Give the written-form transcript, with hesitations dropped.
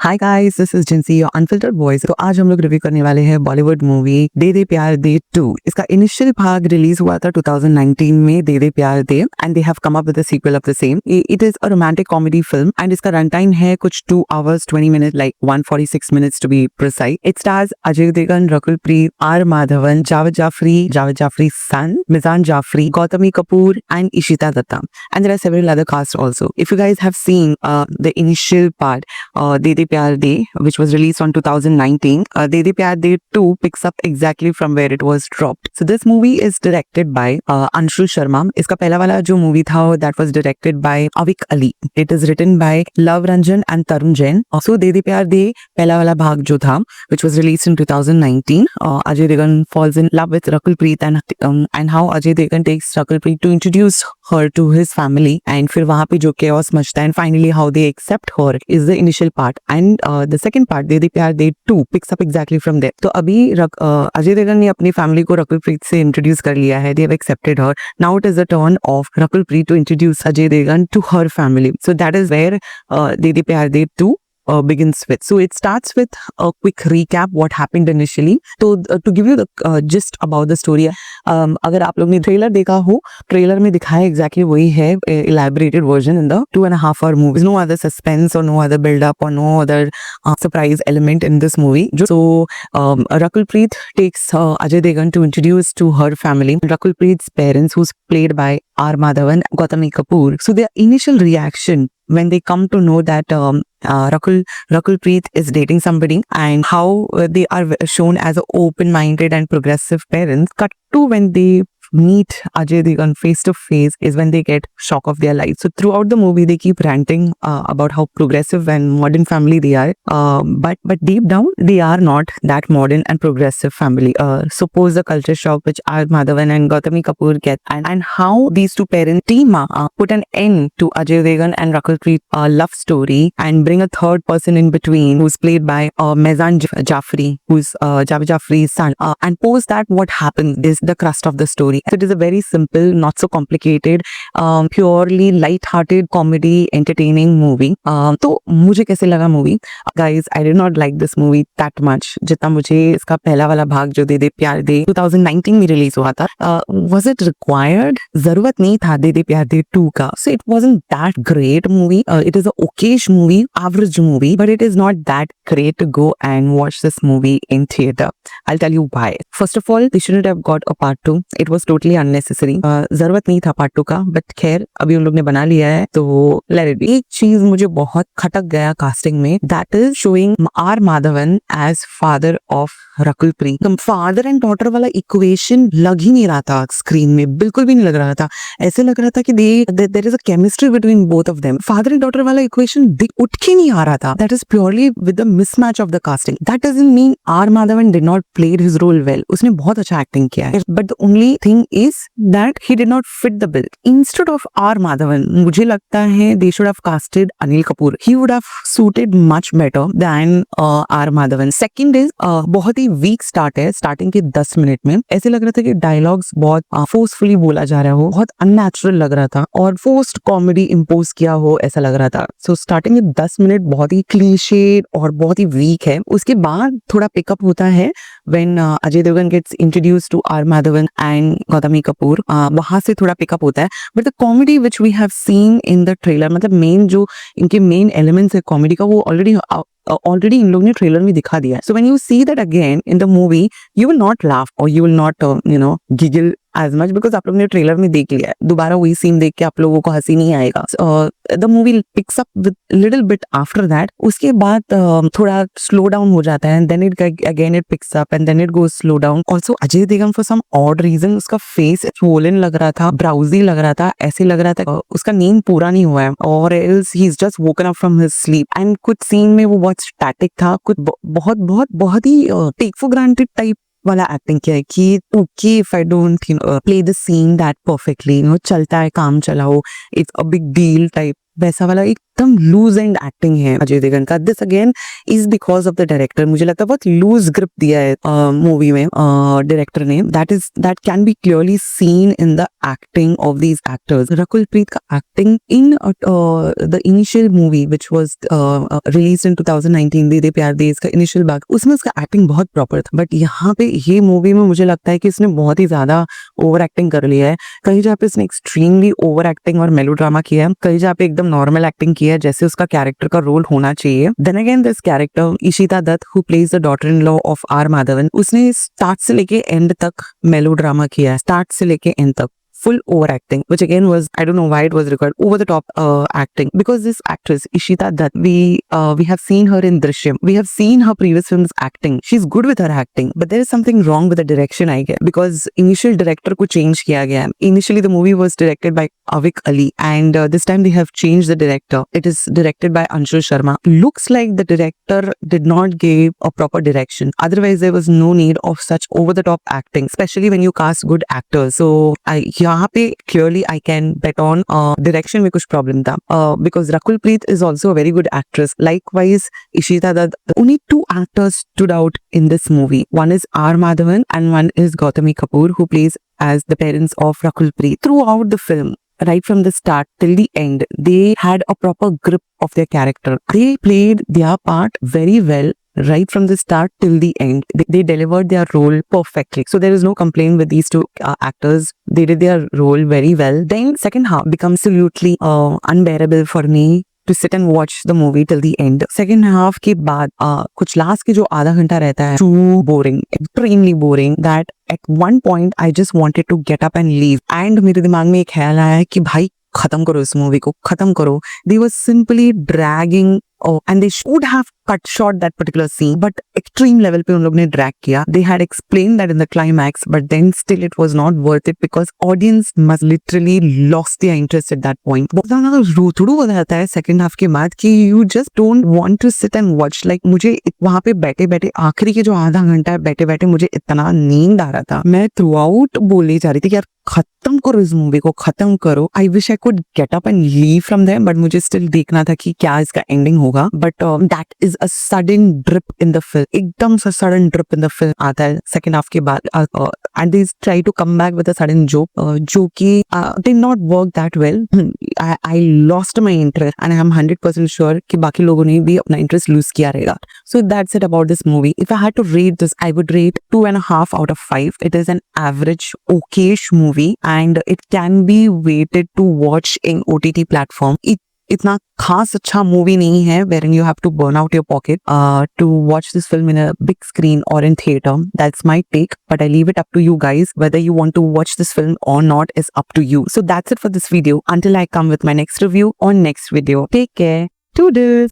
Hi guys, this is Jinsi your unfiltered voice. तो आज हम लोग रिव्यू करने वाले हैं बॉलीवुड मूवी दे दे प्यार दे 2। इसका इनिशियल भाग रिलीज हुआ था 2019 में, De De Pyaar De, and they have come up with the sequel of the same. It is a romantic comedy film and इसका रन टाइम है कुछ 2 hours 20 minutes, like 146 minutes to be precise. It stars Ajay Devgan, Rakul Preet, R Madhavan, Javed Jaffri's son, Mizan Jaffrey, Gautami Kapoor, and Ishita Datta. And there are several other casts also. If you guys have seen the initial part, De De Pyar De, which was released on 2019, De De Pyar De 2 picks up exactly from where it was dropped. So this movie is directed by Anshul Sharma. इसका पहला वाला जो movie था that was directed by Avik Ali. It is written by Love Ranjan and Tarun Jain. So De De Pyar De पहला वाला भाग जो था, which was released in 2019, Ajay Devgan falls in love with Rakul Preet and how Ajay Devgan takes Rakul Preet to introduce her to his family, and फिर वहाँ पे जो chaos मचता है and finally how they accept her is the initial part. And the second part, they De Pyaar they 2 picks up exactly from there. तो अभी अजय देवगन ने अपनी family को रकुल प्रीत से इंट्रोड्यूस कर लिया है. They have accepted her. Now it is the turn of Rakul Preet to introduce Ajay Devgan to her family. So that is where they De Pyaar they 2 begins with. So it starts with a quick recap what happened initially. So to give you the gist about the story, अगर आप लोग ने trailer देखा हो, trailer में दिखाया exactly वही है, elaborated version in the 2.5 hour movie. No other suspense or no other build up or no other surprise element in this movie. So Rakul Preet takes Ajay Devgan to introduce to her family. Rakul Preet's parents, who's played by R Madhavan, Gautami Kapoor. So their initial reaction when they come to know that Rakul Preet is dating somebody, and how they are shown as open-minded and progressive parents, cut to when they meet Ajay Devgan face to face is when they get shock of their life. So throughout the movie they keep ranting about how progressive and modern family they are, but deep down they are not that modern and progressive family. Suppose the culture shock which R Madhavan and Gautami Kapoor get, and how these two parents team put an end to Ajay Devgan and Rakul Preet love story and bring a third person in between, who's played by Mizan Jaffrey, who's Javed Jaffri's son, and post that what happened is the crust of the story. It is a very simple, not so complicated, purely light-hearted comedy, entertaining movie. तो मुझे कैसे लगा movie? Guys, I did not like this movie that much. जितना मुझे इसका पहला वाला भाग जो दे दे प्यार दे 2019 में रिलीज हुआ था, was it required? जरूरत नहीं था दे दे प्यार दे 2 का. So it wasn't that great movie. It is a okayish movie, average movie, but it is not that great to go and watch this movie in theater. I'll tell you why. First of all, they shouldn't have got a part 2. It was totally unnecessary. जरूरत नहीं था part 2 का, but खैर अभी उन लोग ने बना लिया है तो let it be. एक चीज मुझे बहुत खटक गया कास्टिंग में, that is showing R Madhavan as father of Rakul Preet. Father and daughter वाला इक्वेशन लग ही नहीं रहा था स्क्रीन में, बिल्कुल भी नहीं लग रहा था. ऐसे लग रहा था कि there is a chemistry between both of them. Father and daughter वाला इक्वेशन उठ के नहीं आ रहा था. That is purely with the mismatch of the casting. That doesn't mean R Madhavan did not play his role well. उसने बहुत अच्छा एक्टिंग किया है, but the only thing is that he did not fit the bill. Instead of R Madhavan, मुझे लगता है they should have casted Anil Kapoor. He would have suited much better than R Madhavan. Second is बहुत ही week start है. Starting के 10 minute में ऐसे लग रहा था कि डायलॉग्स बहुत फोर्सफुली बोला जा रहा हो, बहुत अननेचुरल लग रहा था और फोर्स्ड कॉमेडी इम्पोज किया हो ऐसा लग रहा था. सो स्टार्टिंग के 10 मिनट बहुत ही क्लीशे और बहुत ही वीक है. उसके बाद थोड़ा पिकअप होता है when Ajay Devgan gets introduced to R Madhavan and Gautami Kapoor. वहां से थोड़ा पिकअप होता है, but the comedy which we have seen in the trailer, मतलब मेन जो इनके मेन एलिमेंट्स है कॉमेडी का, वो ऑलरेडी इन लोग ने ट्रेलर में दिखा दिया है. So when you see that again in the movie, you will not laugh और you will not giggle as much because आप लोगों ने ट्रेलर में देख लिया है. दोबारा वही सीन देख के आप लोगों को हंसी नहीं आएगा. The movie picks up with little bit after that. उसके बाद थोड़ा स्लो डाउन हो जाता है, then it again it picks up and then it goes slow down. Also Ajay Devgan for some odd reason उसका फेस स्वोलन लग रहा था, ब्राउजी लग रहा था, ऐसे लग रहा था उसका नींद पूरा नहीं हुआ है, और else he is just woken up from his sleep. And कुछ सीन में वो बहुत स्टैटिक था, कुछ बहुत ही टेक फॉर ग्रांटेड टाइप वाला एक्टिंग किया है कि okay if I don't play the seen that perfectly, चलता है काम चलाओ, it's a big deal type, वैसा वाला एक एकदम लूज एंड एक्टिंग है अजय देवगन का. This again is because of the director. मुझे लगता है बहुत लूज ग्रिप दिया है मूवी में डायरेक्टर ने. That can be clearly seen in the acting of these actors. Rakul Preet का acting in the initial movie which was released in 2019, De De Pyaar De, इसका इनिशियल भाग, उसमें उसका एक्टिंग बहुत प्रॉपर था. बट यहाँ पे ये मूवी में मुझे लगता है कि इसने बहुत ही ज्यादा ओवर एक्टिंग कर लिया है. कहीं जहाँ पे इसने एक्सट्रीमली ओवर एक्टिंग और मेलोड्रामा किया है, कहीं जहाँ पे एकदम नॉर्मल एक्टिंग किया है जैसे उसका कैरेक्टर का रोल होना चाहिए. Then again this character Ishita Dutt who plays the daughter in law of R Madhavan, उसने स्टार्ट से लेके एंड तक मेलोड्रामा किया है. स्टार्ट से लेके एंड तक full overacting, which again was, I don't know why it was required, over the top acting, because this actress Ishita Dutt, we have seen her in Drishyam, we have seen her previous films acting. She's good with her acting, but there is something wrong with the direction, I guess, because initial director को change किया गया है. Initially the movie was directed by Avik Ali, and this time they have changed the director. It is directed by Anshul Sharma. Looks like the director did not give a proper direction. Otherwise there was no need of such over the top acting, especially when you cast good actors. So यहाँ पे clearly I can bet on direction में कुछ problem था, because Rakul Preet is also a very good actress. Likewise, Ishita Dutt. Only two actors stood out in this movie. One is R Madhavan and one is Gautami Kapoor, who plays as the parents of Rakul Preet. Throughout the film, right from the start till the end, they had a proper grip of their character. They played their part very well. Right from the start till the end, they delivered their role perfectly. So there is no complaint with these two actors. They did their role very well. Then second half becomes absolutely unbearable for me to sit and watch the movie till the end. Second half के बाद कुछ last के जो आधा घंटा रहता है, too boring, extremely boring, that at one point I just wanted to get up and leave. And मेरे दिमाग में एक ख्याल आया कि भाई खत्म करो इस मूवी को, खत्म करो. They were simply dragging, and they should have cut short that particular scene, but extreme level पे उन लोग ने drag किया. They had explained that in the climax, but then still it was not worth it because audience must literally lost their interest at that point. बहुत ज़्यादा रोतड़ू हो जाता है second half के बाद कि you just don't want to sit and watch. Like मुझे वहाँ पे बैठे बैठे आखिरी के जो आधा घंटा है बैठे बैठे मुझे इतना नींद आ रहा था. मैं थ्रू आउट बोली जा रही थी कि यार खत्म करो इस मूवी को, खत्म करो. I wish I could get up and leave from there, but मुझे स्टिल देखना था कि क्या इसका एंडिंग होगा. But that is a sudden drip in the film. एकदम सा sudden drip in the film आता है सेकंड हाफ के बाद, and they try to come back with a sudden joke जो कि did not work that well. I lost my interest and I M 100% sure कि बाकी लोगों ने भी अपना इंटरेस्ट लूज किया रहेगा. So that's it about this movie. If I had to rate this, I would rate 2.5 out of 5. It is an average, okayish movie, and it can be waited to watch in OTT platform. इतना खास अच्छा movie नहीं है wherein you have to burn out your pocket to watch this film in a big screen or in theater. That's my take, but I leave it up to you guys. Whether you want to watch this film or not is up to you. So that's it for this video. Until I come with my next review or next video. Take care. Toodles.